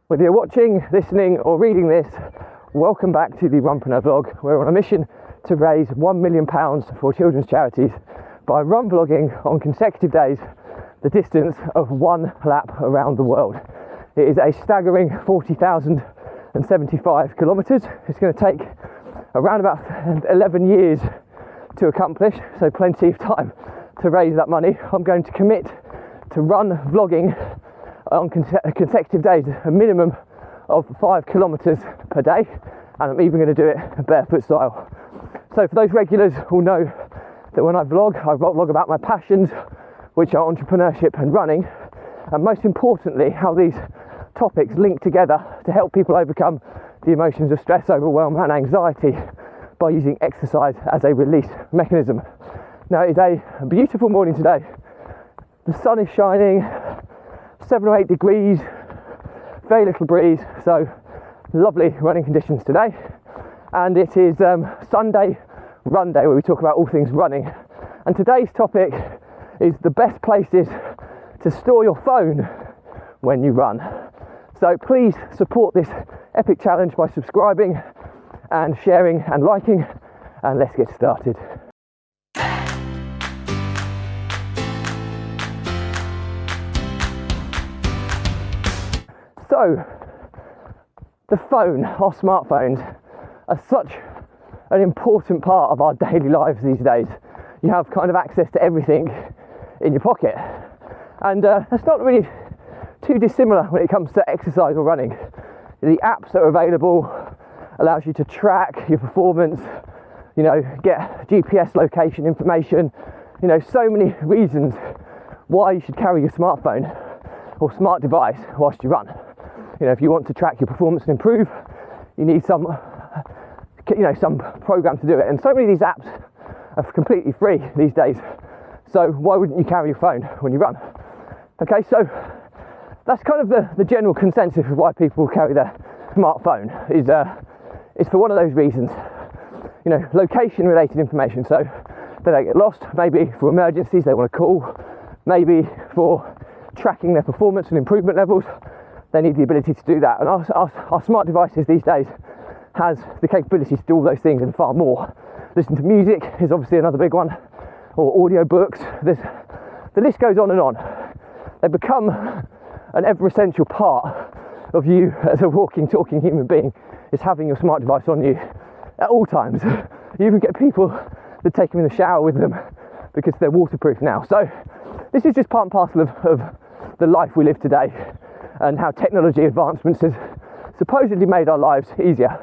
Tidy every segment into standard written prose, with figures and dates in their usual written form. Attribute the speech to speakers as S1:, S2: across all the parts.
S1: Whether you're watching, listening or reading this, welcome back to the Runpreneur vlog. We're on a mission to raise £1 million for children's charities by run vlogging on consecutive days the distance of one lap around the world. It is a staggering 40,075 kilometres. It's going to take around about 11 years to accomplish, so plenty of time to raise that money. I'm going to commit to run vlogging on consecutive days a minimum of 5 kilometres per day, and I'm even going to do it barefoot style. So for those regulars who'll know that when I vlog about my passions, which are entrepreneurship and running, and most importantly how these topics link together to help people overcome the emotions of stress, overwhelm and anxiety by using exercise as a release mechanism. Now it is a beautiful morning today. The sun is shining, 7 or 8 degrees, very little breeze, so lovely running conditions today. And it is Sunday Run Day, where we talk about all things running. And today's topic is the best places to store your phone when you run. So please support this epic challenge by subscribing and sharing and liking, and let's get started. So, the phone, our smartphones, are such an important part of our daily lives these days. You have kind of access to everything in your pocket, and that's not really too dissimilar when it comes to exercise or running. The apps that are available allows you to track your performance, get GPS location information, so many reasons why you should carry your smartphone or smart device whilst you run. If you want to track your performance and improve, you need some program to do it. And so many of these apps are completely free these days. So why wouldn't you carry your phone when you run? Okay, so that's kind of the general consensus of why people carry their smartphone is for one of those reasons. Location related information, so they don't get lost, maybe for emergencies they want to call, maybe for tracking their performance and improvement levels. They need the ability to do that, and our smart devices these days has the capability to do all those things and far more. Listen to music is obviously another big one, or audio books. The list goes on and on. They become an ever essential part of you as a walking, talking human being, is having your smart device on you at all times. You even get people that take them in the shower with them because they're waterproof now. So this is just part and parcel of the life we live today, and how technology advancements has supposedly made our lives easier.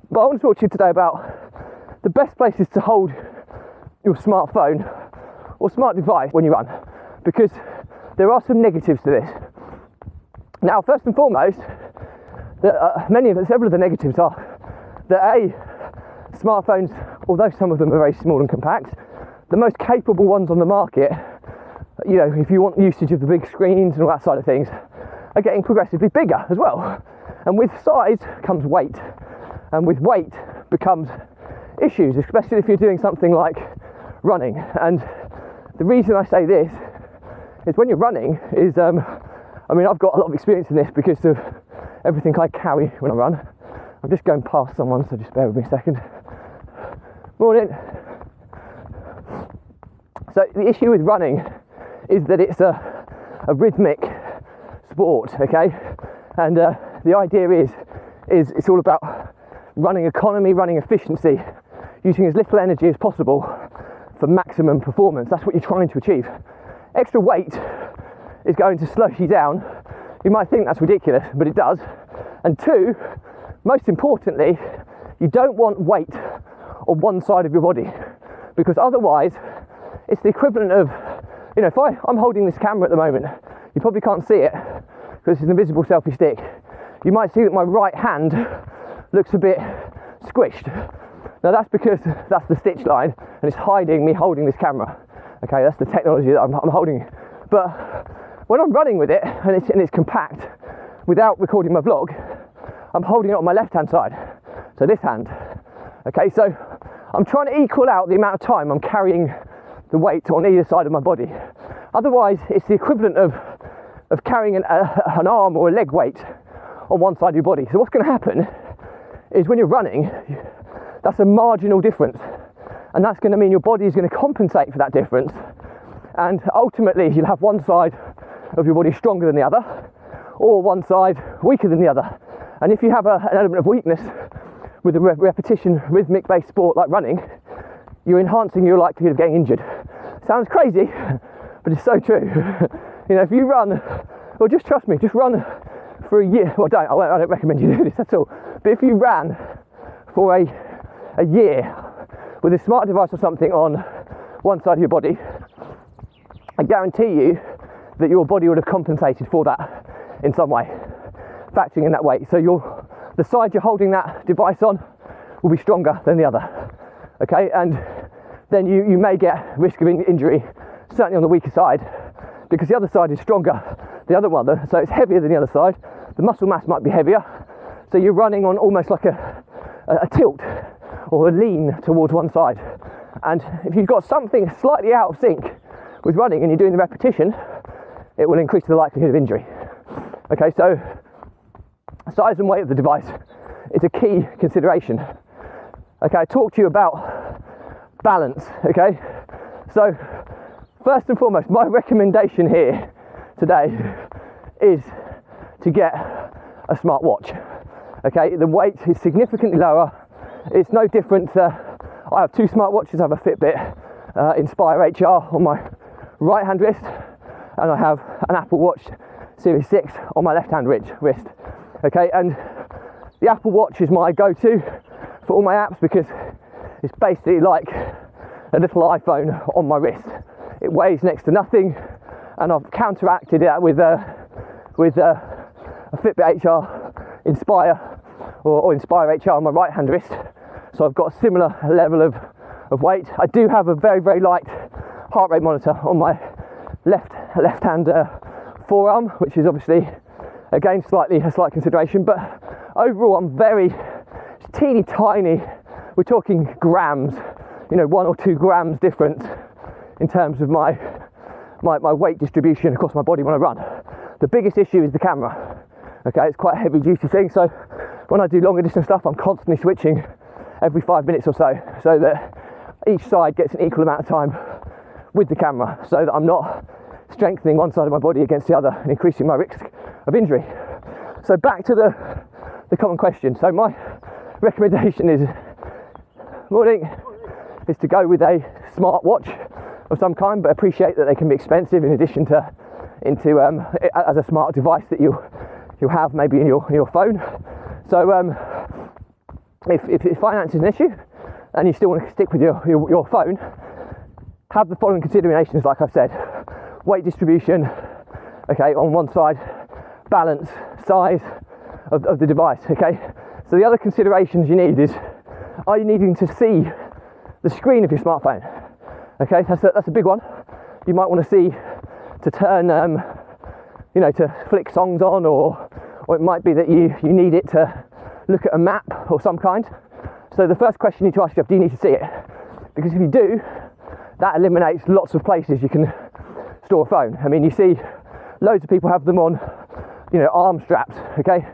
S1: But I want to talk to you today about the best places to hold your smartphone or smart device when you run, because there are some negatives to this. Now, first and foremost, several of the negatives are that smartphones, although some of them are very small and compact, the most capable ones on the market, if you want usage of the big screens and all that side of things, are getting progressively bigger as well. And with size comes weight, and with weight becomes issues, especially if you're doing something like running. And the reason I say this is when you're running is, I've got a lot of experience in this because of everything I carry when I run. I'm just going past someone, so just bear with me a second. Morning. So the issue with running is that it's a rhythmic sport, okay? And the idea is it's all about running economy, running efficiency, using as little energy as possible for maximum performance. That's what you're trying to achieve. Extra weight is going to slow you down. You might think that's ridiculous, but it does. And two, most importantly, you don't want weight on one side of your body, because otherwise it's the equivalent of, if I'm holding this camera at the moment, you probably can't see it because it's an invisible selfie stick. You might see that my right hand looks a bit squished. Now that's because that's the stitch line and it's hiding me holding this camera. Okay, that's the technology that I'm holding. But when I'm running with it and it's compact, without recording my vlog, I'm holding it on my left hand side, so this hand. Okay, so I'm trying to equal out the amount of time I'm carrying the weight on either side of my body. Otherwise, it's the equivalent of carrying an arm or a leg weight on one side of your body. So what's going to happen is when you're running, that's a marginal difference, and that's going to mean your body is going to compensate for that difference, and ultimately you'll have one side of your body stronger than the other, or one side weaker than the other. And if you have an element of weakness with a repetition rhythmic based sport like running, you're enhancing your likelihood of getting injured. Sounds crazy, but it's so true. You know, if you run, well, just trust me, just run for a year. Well, I don't recommend you do this at all, but if you ran for a year with a smart device or something on one side of your body, I guarantee you that your body would have compensated for that in some way, factoring in that weight. So the side you're holding that device on will be stronger than the other, okay? And then you may get risk of injury, certainly on the weaker side, because the other side is stronger, the other one, so it's heavier than the other side. The muscle mass might be heavier, so you're running on almost like a tilt or a lean towards one side. And if you've got something slightly out of sync with running and you're doing the repetition, it will increase the likelihood of injury. Okay, so size and weight of the device is a key consideration. Okay, I talked to you about balance, okay? So first and foremost, my recommendation here today is to get a smartwatch. Okay, the weight is significantly lower. It's no different. I have two smartwatches. I have a Fitbit Inspire HR on my right hand wrist, and I have an Apple Watch Series 6 on my left hand wrist. Okay, and the Apple Watch is my go-to for all my apps because it's basically like a little iPhone on my wrist. It weighs next to nothing, and I've counteracted it with a Fitbit HR Inspire or Inspire HR on my right hand wrist, so I've got a similar level of weight. I do have a very, very light heart rate monitor on my left hand forearm, which is obviously again a slight consideration, but overall I'm very teeny tiny. We're talking grams, 1 or 2 grams difference in terms of my weight distribution across my body when I run. The biggest issue is the camera. Okay, it's quite a heavy duty thing, so when I do longer distance stuff, I'm constantly switching every 5 minutes or so that each side gets an equal amount of time with the camera, so that I'm not strengthening one side of my body against the other and increasing my risk of injury. So back to the common question. So my recommendation is to go with a smartwatch of some kind, but appreciate that they can be expensive in addition to as a smart device that you have maybe in your phone. So if finance is an issue and you still want to stick with your phone, have the following considerations, like I've said: weight distribution, okay, on one side, balance, size of the device, okay. So the other considerations you need is, are you needing to see the screen of your smartphone? Okay, that's a big one. You might want to see to turn, to flick songs on, or it might be that you need it to look at a map or some kind. So the first question you need to ask yourself: do you need to see it? Because if you do, that eliminates lots of places you can store a phone. I mean, you see loads of people have them on, arm straps, okay?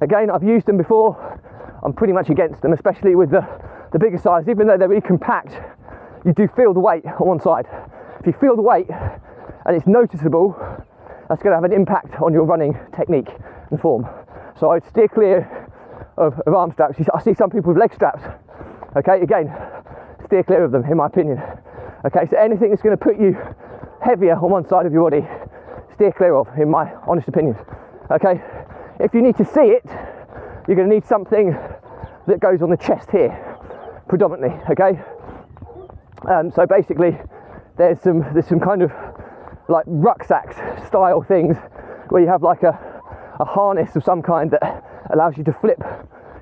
S1: Again, I've used them before. I'm pretty much against them, especially with the bigger size. Even though they're really compact, you do feel the weight on one side. If you feel the weight and it's noticeable, that's going to have an impact on your running technique and form. So I'd steer clear of arm straps. I see some people with leg straps. Okay, again, steer clear of them, in my opinion. Okay, so anything that's going to put you heavier on one side of your body, steer clear of, in my honest opinion. Okay, if you need to see it, you're going to need something that goes on the chest here, predominantly. Okay, so basically, there's some kind of like rucksacks style things where you have like a harness of some kind that allows you to flip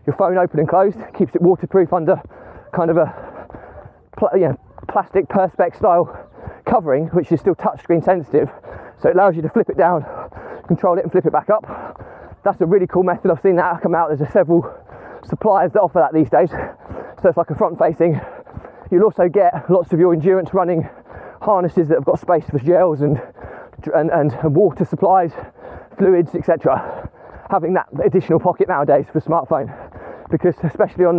S1: your phone open and closed, keeps it waterproof under kind of a plastic perspex style covering, which is still touchscreen sensitive, so it allows you to flip it down, control it and flip it back up. That's a really cool method. I've seen that come out. There's several suppliers that offer that these days, so it's like a front facing. You'll also get lots of your endurance running harnesses that have got space for gels and water supplies, fluids, etc. having that additional pocket nowadays for a smartphone, because especially on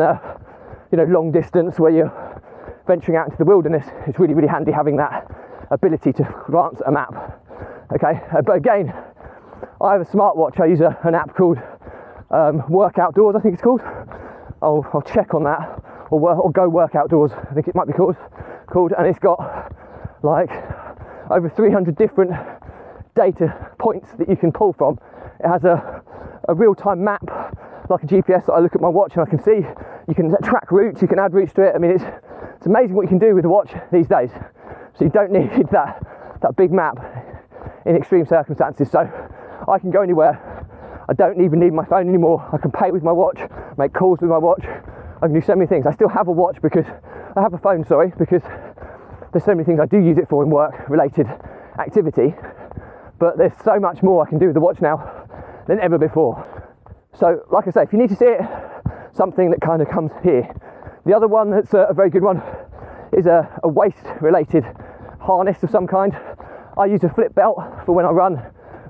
S1: long distance where you're venturing out into the wilderness, it's really, really handy having that ability to glance at a map. Okay, but again, I have a smartwatch. I use an app called Work Outdoors, I think it's called. I'll check on that, or Go Work Outdoors, I think it might be called, and it's got like over 300 different data points that you can pull from. It has a real-time map, like a GPS, that I look at my watch and I can see. You can track routes, you can add routes to it. I mean, it's amazing what you can do with a watch these days. So you don't need that big map in extreme circumstances. So I can go anywhere. I don't even need my phone anymore. I can pay with my watch, make calls with my watch. I can do so many things. I still have a watch because I have a phone, because there's so many things I do use it for in work-related activity. But there's so much more I can do with the watch now than ever before. So, like I say, if you need to see it, something that kind of comes here. The other one that's a very good one is a waist-related harness of some kind. I use a flip belt for when I run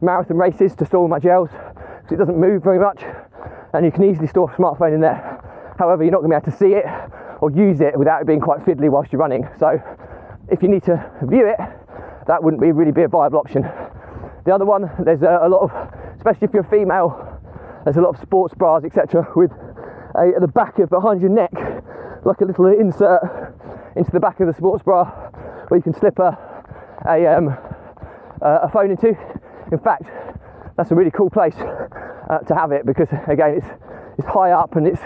S1: marathon races to store my gels, because it doesn't move very much, and you can easily store a smartphone in there. However, you're not going to be able to see it or use it without it being quite fiddly whilst you're running. So if you need to view it, that wouldn't really be a viable option. The other one, there's a lot of, especially if you're a female, there's a lot of sports bras, etc., with at the back of behind your neck, like a little insert into the back of the sports bra, where you can slip a phone into. In fact, that's a really cool place to have it, because again, it's high up and it's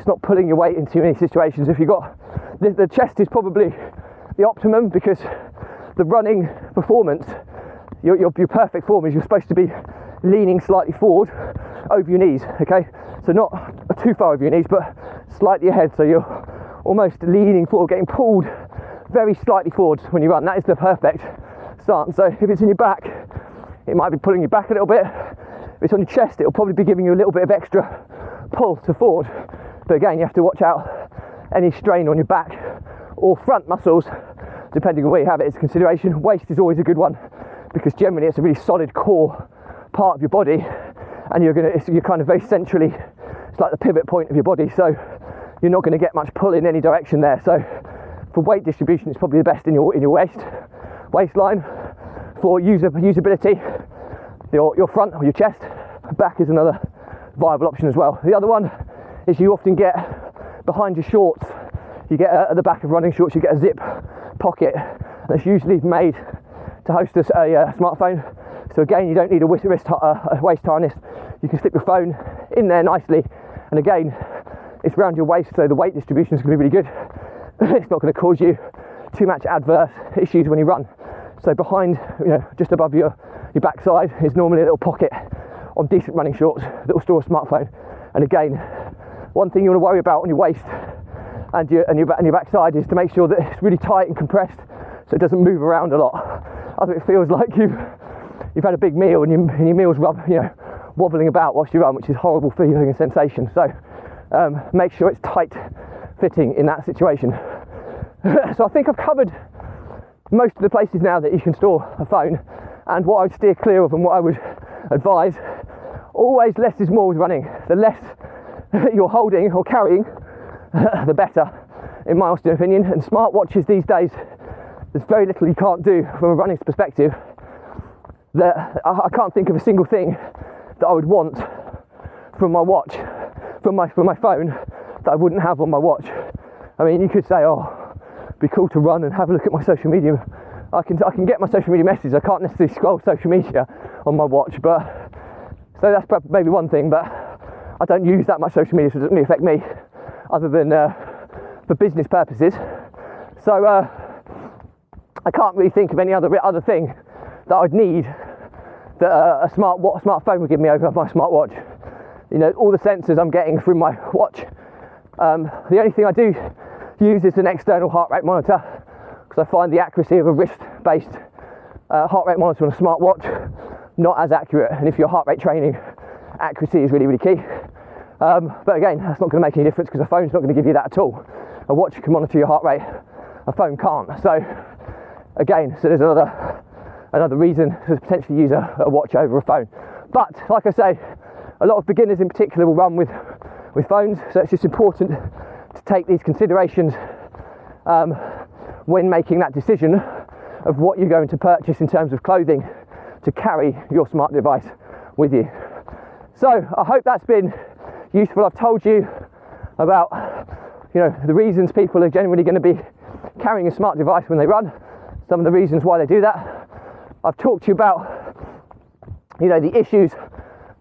S1: not pulling your weight in too many situations. If you've got the chest is probably the optimum, because the running performance, your perfect form is you're supposed to be leaning slightly forward over your knees, okay? So not too far over your knees, but slightly ahead, so you're almost leaning forward, getting pulled very slightly forward when you run. That is the perfect stance. So if it's in your back, it might be pulling you back a little bit. If it's on your chest, it'll probably be giving you a little bit of extra pull to forward. But again, you have to watch out any strain on your back or front muscles, depending on where you have it as a consideration. Waist is always a good one, because generally it's a really solid core part of your body, and you're kind of very centrally, it's like the pivot point of your body, so you're not going to get much pull in any direction there. So for weight distribution, it's probably the best in your waistline. For usability, your front or your chest, back is another viable option as well. The other one is you often get behind your shorts, you get at the back of running shorts, you get a zip pocket that's usually made to host a smartphone. So again, you don't need a waist harness. You can slip your phone in there nicely, and again, it's around your waist, so the weight distribution is going to be really good. It's not going to cause you too much adverse issues when you run. So behind, just above your backside is normally a little pocket on decent running shorts that will store a smartphone. And again, one thing you want to worry about on your waist and your backside is to make sure that it's really tight and compressed, so it doesn't move around a lot. Otherwise, it feels like you've had a big meal and your meal's wobbling about whilst you run, which is a horrible feeling and sensation. So make sure it's tight fitting in that situation. So I think I've covered most of the places now that you can store a phone, and what I would steer clear of and what I would advise. Always less is more with running. The less you're holding or carrying, the better, in my honest opinion. And smartwatches these days, there's very little you can't do from a running perspective. That I can't think of a single thing that I would want from my watch, from my phone, that I wouldn't have on my watch. I mean, you could say, it'd be cool to run and have a look at my social media. I can get my social media messages. I can't necessarily scroll social media on my watch, but so that's maybe one thing. But I don't use that much social media, so it doesn't really affect me, other than for business purposes. So I can't really think of any other thing that I'd need that a smartphone would give me over my smartwatch. All the sensors I'm getting from my watch. The only thing I do use is an external heart rate monitor, because I find the accuracy of a wrist-based heart rate monitor on a smartwatch not as accurate. And if you're heart rate training, accuracy is really, really key. But again, that's not going to make any difference, because a phone's not going to give you that at all. A watch can monitor your heart rate, a phone can't. So again, there's another reason to potentially use a watch over a phone. But like I say, a lot of beginners in particular will run with phones, so it's just important to take these considerations when making that decision of what you're going to purchase in terms of clothing to carry your smart device with you. So I hope that's been useful. I've told you about the reasons people are generally going to be carrying a smart device when they run, some of the reasons why they do that. I've talked to you about the issues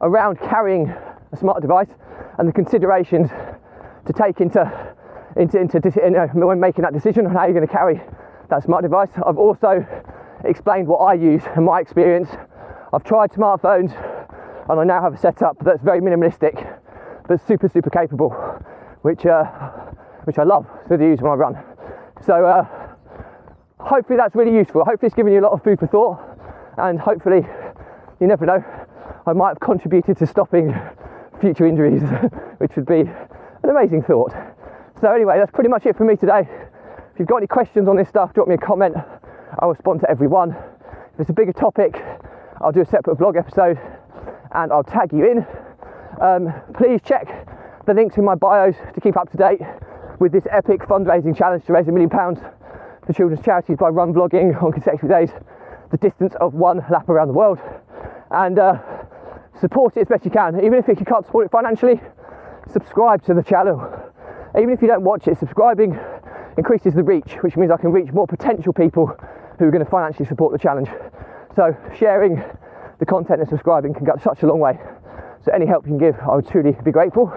S1: around carrying a smart device and the considerations to take into when making that decision on how you're going to carry that smart device. I've also explained what I use and my experience. I've tried smartphones and I now have a setup that's very minimalistic but super capable, which I love to use when I run. So hopefully that's really useful. Hopefully it's given you a lot of food for thought, and hopefully, you never know, I might have contributed to stopping future injuries, which would be an amazing thought. So anyway, that's pretty much it for me today. If you've got any questions on this stuff, drop me a comment. I'll respond to every one. If it's a bigger topic, I'll do a separate vlog episode and I'll tag you in. Please check the links in my bios to keep up to date with this epic fundraising challenge to raise £1 million for children's charities by run vlogging on consecutive days, the distance of one lap around the world. And support it as best you can. Even if you can't support it financially, subscribe to the channel. Even if you don't watch it, subscribing increases the reach, which means I can reach more potential people who are going to financially support the challenge. So sharing the content and subscribing can go such a long way. So any help you can give, I would truly be grateful.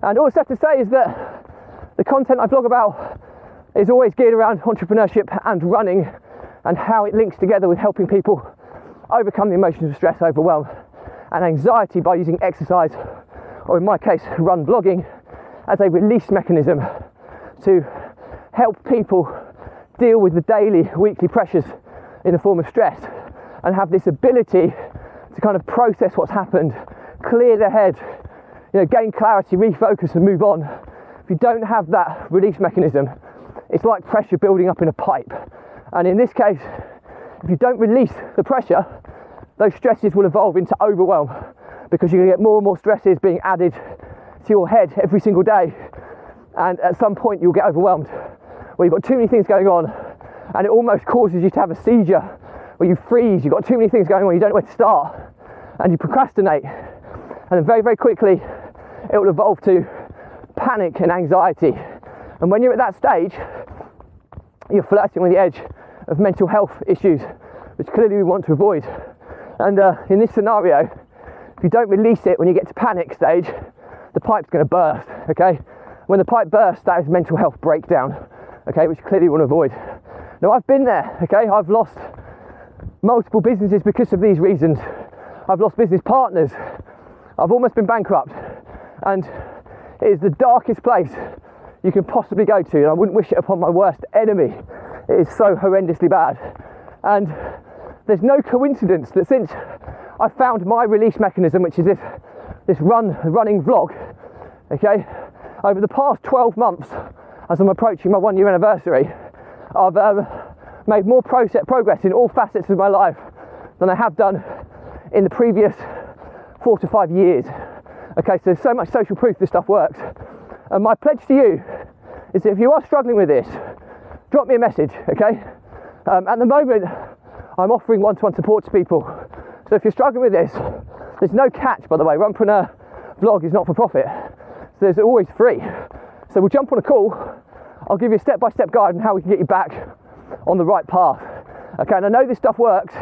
S1: And all I have to say is that the content I vlog about is always geared around entrepreneurship and running and how it links together with helping people overcome the emotions of stress, overwhelm and anxiety by using exercise, or in my case, run vlogging, as a release mechanism to help people deal with the daily, weekly pressures in the form of stress and have this ability to kind of process what's happened, clear their head, gain clarity, refocus and move on. If you don't have that release mechanism, it's like pressure building up in a pipe. And in this case, if you don't release the pressure, those stresses will evolve into overwhelm, because you're going to get more and more stresses being added to your head every single day. And at some point you'll get overwhelmed, where you've got too many things going on and it almost causes you to have a seizure, where you freeze, you've got too many things going on, you don't know where to start, and you procrastinate. And then very quickly it will evolve to panic and anxiety. And when you're at that stage, you're flirting with the edge of mental health issues, which clearly we want to avoid. And in this scenario, if you don't release it when you get to panic stage, the pipe's going to burst, okay? When the pipe bursts, that is mental health breakdown, okay, which clearly we want to avoid. Now, I've been there, okay? I've lost multiple businesses because of these reasons. I've lost business partners. I've almost been bankrupt. And it is the darkest place you can possibly go to, and I wouldn't wish it upon my worst enemy. It is so horrendously bad. And there's no coincidence that since I found my release mechanism, which is this running vlog, okay, over the past 12 months, as I'm approaching my 1 year anniversary, I've made more progress in all facets of my life than I have done in the previous 4 to 5 years. Okay, so there's so much social proof this stuff works. And my pledge to you is that if you are struggling with this, drop me a message, okay? At the moment, I'm offering one-to-one support to people. So if you're struggling with this, there's no catch, by the way. Runpreneur vlog is not for profit, so there's always free. So we'll jump on a call. I'll give you a step-by-step guide on how we can get you back on the right path. Okay, and I know this stuff works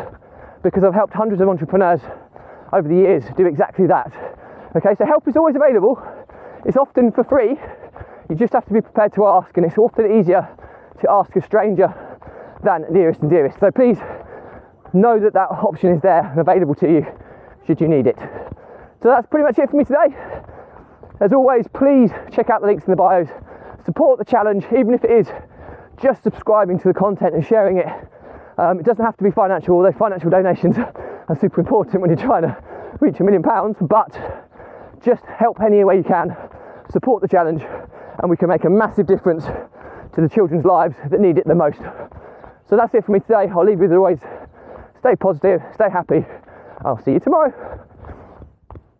S1: because I've helped hundreds of entrepreneurs over the years do exactly that. Okay, so help is always available. It's often for free. You just have to be prepared to ask, and it's often easier to ask a stranger than nearest and dearest. So please know that that option is there and available to you should you need it. So that's pretty much it for me today. As always, please check out the links in the bios. Support the challenge, even if it is just subscribing to the content and sharing it. It doesn't have to be financial, although financial donations are super important when you're trying to reach £1 million, but just help any way you can, support the challenge, and we can make a massive difference to the children's lives that need it the most. So that's it for me today. I'll leave you with always, stay positive, stay happy. I'll see you tomorrow.